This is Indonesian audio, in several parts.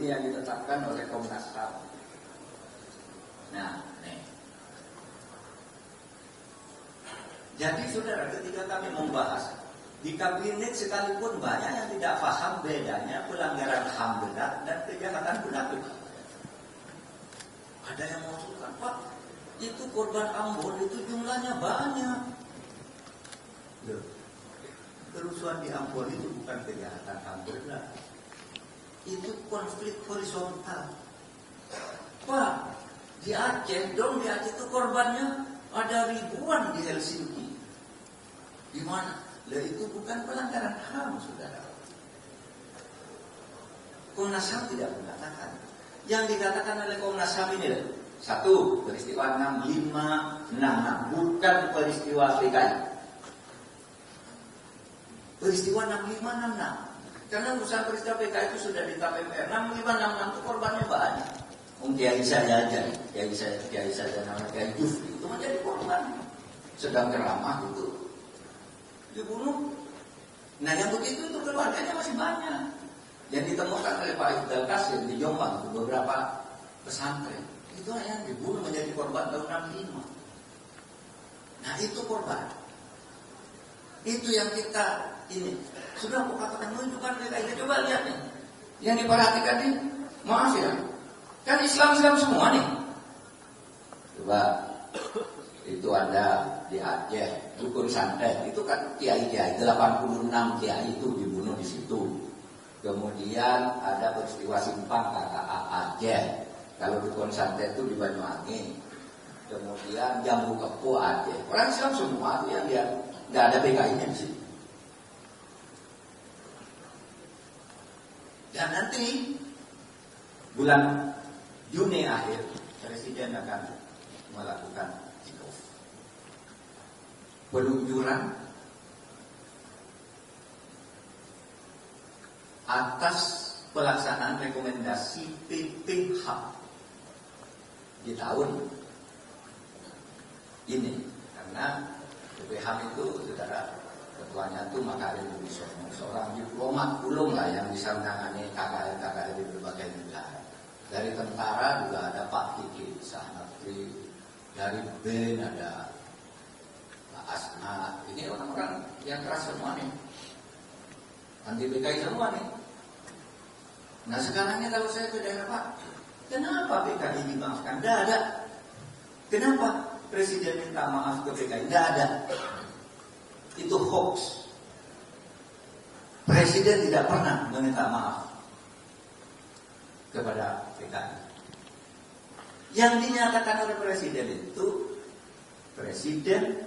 Ini yang ditetapkan oleh Komnas HAM. Nah, nih. Jadi saudara, ketika kami membahas di kabinet sekalipun banyak yang tidak paham bedanya pelanggaran HAM berat dan kejahatan berat. Ada yang mengusulkan, Pak, itu korban Ambon itu jumlahnya banyak. Loh, kerusuhan di Ambon itu bukan kejahatan HAM berat. Itu konflik horizontal. Pak, di Aceh itu korbannya ada ribuan di Helsinki. Di mana? Lah itu bukan pelanggaran HAM, saudara. Komnas HAM tidak mengatakan. Yang dikatakan oleh Komnas HAM ini adalah satu, peristiwa 6566, bukan peristiwa PKI. Peristiwa 6566. Karena urusan peristiwa PKI itu sudah di KPPR. 6566 itu korbannya banyak. Kiai saya aja, Kiai saya namanya Kiai Jufri itu menjadi korban. Sedang ceramah itu dibunuh. Nah yang begitu itu keluarganya masih banyak. Yang ditemukan oleh Pak Ifdal Qasim di Jombang itu beberapa pesantren. Itu yang dibunuh menjadi korban tahun 65. Nah itu korban. Itu yang kita ini. Sudah aku katakan menunjukkan PKI. Coba lihat nih. Yang diperhatikan nih, maaf ya. Kan Islam semua nih. Coba itu ada di Aceh, Dukun Santet, itu kan kiai-kiai 86 kiai itu dibunuh di situ. Kemudian ada peristiwa Simpang KKA Aceh. Kalau Dukun Santet itu di Banyuwangi. Kemudian Jambu Kepo Aceh. Orang Islam semua itu yang dia nggak ada PKI-nya di situ. Dan nanti bulan Juni akhir Presiden akan melakukan kick-off peluncuran atas pelaksanaan rekomendasi PPHAM di tahun ini. Karena PPHAM itu saudara ketuanya itu Makarim Wibisono, seorang diplomat ulung lah yang bisa menangani KKR di berbagai negara. Dari tentara juga ada Pak Kiki Sahnatri, dari BEN ada Pak Asna. Ini orang-orang yang keras semua nih, anti PKI semua nih. Nah sekarang ini kalau saya ke daerah Pak, kenapa PKI dimaafkan? Tidak ada. Kenapa Presiden minta maaf ke PKI? Tidak ada. Itu hoax. Presiden tidak pernah meminta maaf kepada PKI. Yang dinyatakan oleh Presiden itu, Presiden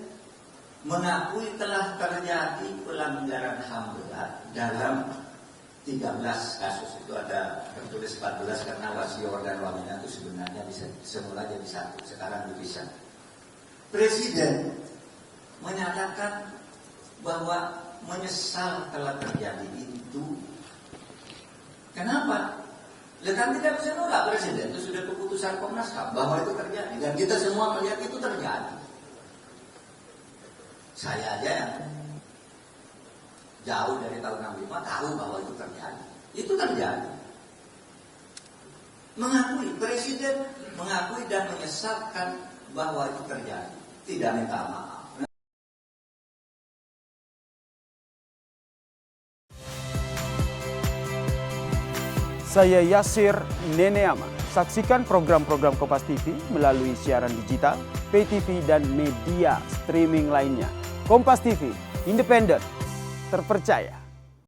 mengakui telah terjadi pelanggaran HAM berat dalam 13 kasus. Itu ada tertulis 14 karena wasiyah dan wamina itu sebenarnya bisa semula jadi satu, sekarang dipisah. Presiden menyatakan bahwa menyesal telah terjadi itu. Kenapa? Kan tidak bisa nolak Presiden, itu sudah keputusan Komnas HAM bahwa itu terjadi dan kita semua melihat itu terjadi. Saya aja yang jauh dari tahun 65 tahu bahwa itu terjadi. Itu terjadi. Mengakui, Presiden mengakui dan menyesalkan bahwa itu terjadi. Tidak minta maaf. Saya Yasir Neneama. Saksikan program-program Kompas TV melalui siaran digital, pay TV, dan media streaming lainnya. Kompas TV, independen, terpercaya.